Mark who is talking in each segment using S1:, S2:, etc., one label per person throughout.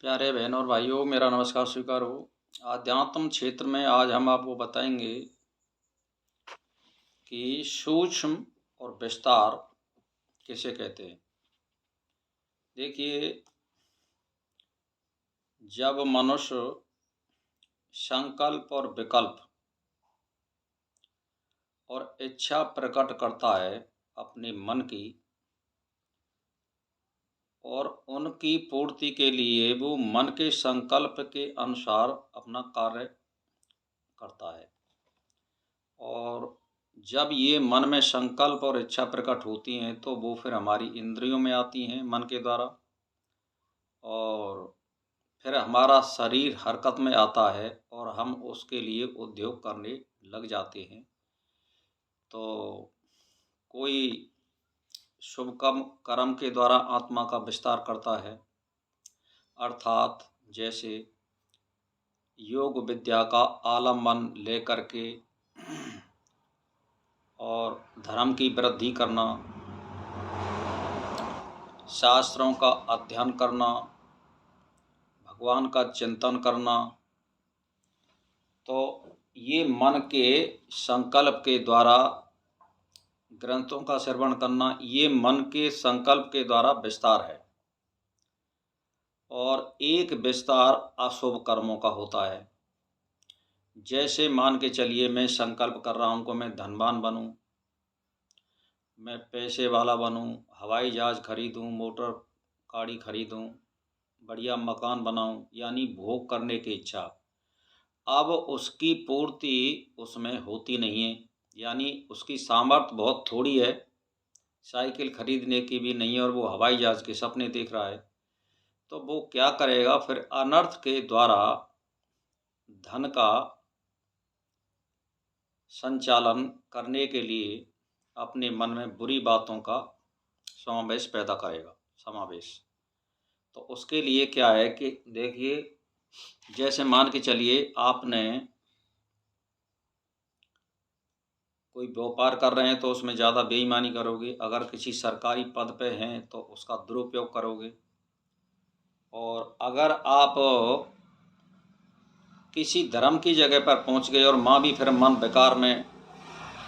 S1: प्यारे बहनों और भाइयों, मेरा नमस्कार स्वीकार हो। अध्यात्म क्षेत्र में आज हम आपको बताएंगे कि सूक्ष्म और विस्तार किसे कहते हैं। देखिए, जब मनुष्य संकल्प और विकल्प और इच्छा प्रकट करता है अपने मन की, और उनकी पूर्ति के लिए वो मन के संकल्प के अनुसार अपना कार्य करता है। और जब ये मन में संकल्प और इच्छा प्रकट होती हैं तो वो फिर हमारी इंद्रियों में आती हैं मन के द्वारा, और फिर हमारा शरीर हरकत में आता है और हम उसके लिए उद्योग करने लग जाते हैं। तो कोई शुभ कर्म के द्वारा आत्मा का विस्तार करता है, अर्थात जैसे योग विद्या का आलम्बन लेकर के और धर्म की वृद्धि करना, शास्त्रों का अध्ययन करना, भगवान का चिंतन करना, तो ये मन के संकल्प के द्वारा ग्रंथों का श्रवण करना, ये मन के संकल्प के द्वारा विस्तार है। और एक विस्तार अशुभ कर्मों का होता है। जैसे मान के चलिए, मैं संकल्प कर रहा हूँ कि मैं धनवान बनूँ, मैं पैसे वाला बनूँ, हवाई जहाज़ खरीदूँ, मोटर गाड़ी खरीदूँ, बढ़िया मकान बनाऊँ, यानी भोग करने की इच्छा। अब उसकी पूर्ति उसमें होती नहीं है, यानी उसकी सामर्थ्य बहुत थोड़ी है, साइकिल खरीदने की भी नहीं है और वो हवाई जहाज़ के सपने देख रहा है। तो वो क्या करेगा, फिर अनर्थ के द्वारा धन का संचालन करने के लिए अपने मन में बुरी बातों का समावेश पैदा करेगा। तो उसके लिए क्या है कि देखिए, जैसे मान के चलिए आपने कोई व्यापार कर रहे हैं तो उसमें ज़्यादा बेईमानी करोगे, अगर किसी सरकारी पद पे हैं तो उसका दुरुपयोग करोगे, और अगर आप किसी धर्म की जगह पर पहुंच गए और माँ भी फिर मन विकार में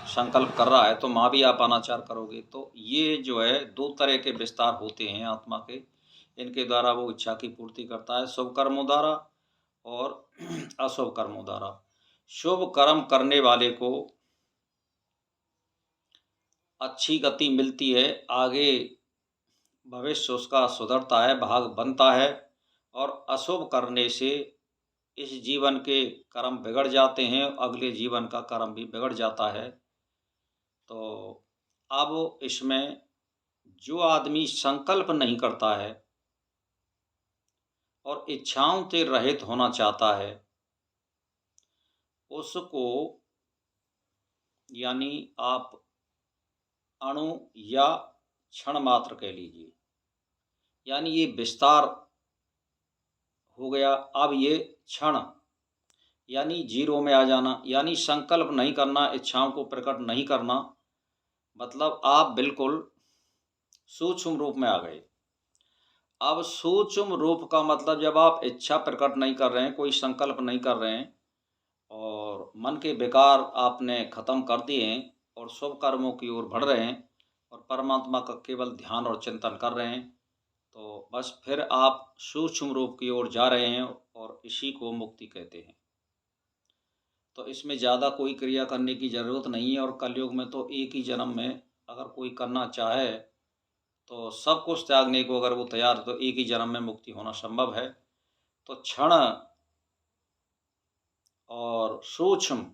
S1: संकल्प कर रहा है तो माँ भी आप अनाचार करोगे। तो ये जो है दो तरह के विस्तार होते हैं आत्मा के, इनके द्वारा वो इच्छा की पूर्ति करता है, शुभ कर्मों द्वारा और अशुभ कर्मों द्वारा। शुभ कर्म करने वाले को अच्छी गति मिलती है, आगे भविष्य उसका सुधरता है, भाग बनता है, और अशुभ करने से इस जीवन के कर्म बिगड़ जाते हैं, अगले जीवन का कर्म भी बिगड़ जाता है। तो अब इसमें जो आदमी संकल्प नहीं करता है और इच्छाओं से रहित होना चाहता है, उसको यानी आप अणु या क्षण मात्र कह लीजिए, यानी ये विस्तार हो गया। अब ये क्षण यानी जीरो में आ जाना, यानी संकल्प नहीं करना, इच्छाओं को प्रकट नहीं करना, मतलब आप बिल्कुल सूक्ष्म रूप में आ गए। अब सूक्ष्म रूप का मतलब, जब आप इच्छा प्रकट नहीं कर रहे हैं, कोई संकल्प नहीं कर रहे हैं और मन के विकार आपने खत्म कर दिए हैं और शुभ कर्मों की ओर बढ़ रहे हैं और परमात्मा का केवल ध्यान और चिंतन कर रहे हैं, तो बस फिर आप सूक्ष्म रूप की ओर जा रहे हैं और इसी को मुक्ति कहते हैं। तो इसमें ज़्यादा कोई क्रिया करने की ज़रूरत नहीं है, और कलयुग में तो एक ही जन्म में अगर कोई करना चाहे तो सब कुछ त्यागने को अगर वो तैयार है तो एक ही जन्म में मुक्ति होना संभव है। तो क्षण और सूक्ष्म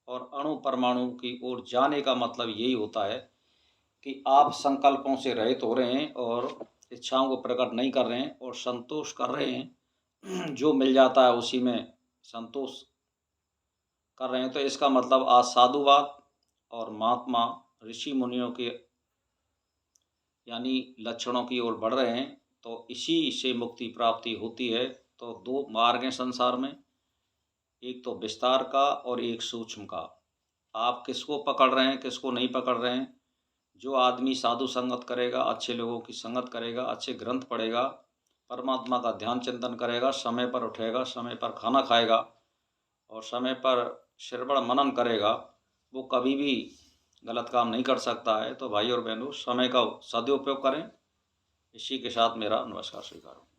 S1: और अणु परमाणु की ओर जाने का मतलब यही होता है कि आप संकल्पों से रहित हो रहे हैं और इच्छाओं को प्रकट नहीं कर रहे हैं और संतोष कर रहे हैं, जो मिल जाता है उसी में संतोष कर रहे हैं। तो इसका मतलब आज साधुवाद और महात्मा ऋषि मुनियों के यानी लक्षणों की ओर बढ़ रहे हैं, तो इसी से मुक्ति प्राप्ति होती है। तो दो मार्ग हैं संसार में, एक तो विस्तार का और एक सूक्ष्म का। आप किसको पकड़ रहे हैं, किसको नहीं पकड़ रहे हैं। जो आदमी साधु संगत करेगा, अच्छे लोगों की संगत करेगा, अच्छे ग्रंथ पढ़ेगा, परमात्मा का ध्यान चिंतन करेगा, समय पर उठेगा, समय पर खाना खाएगा और समय पर श्रवण मनन करेगा, वो कभी भी गलत काम नहीं कर सकता है। तो भाई और बहनों, समय का सदुपयोग करें। इसी के साथ मेरा नमस्कार स्वीकार।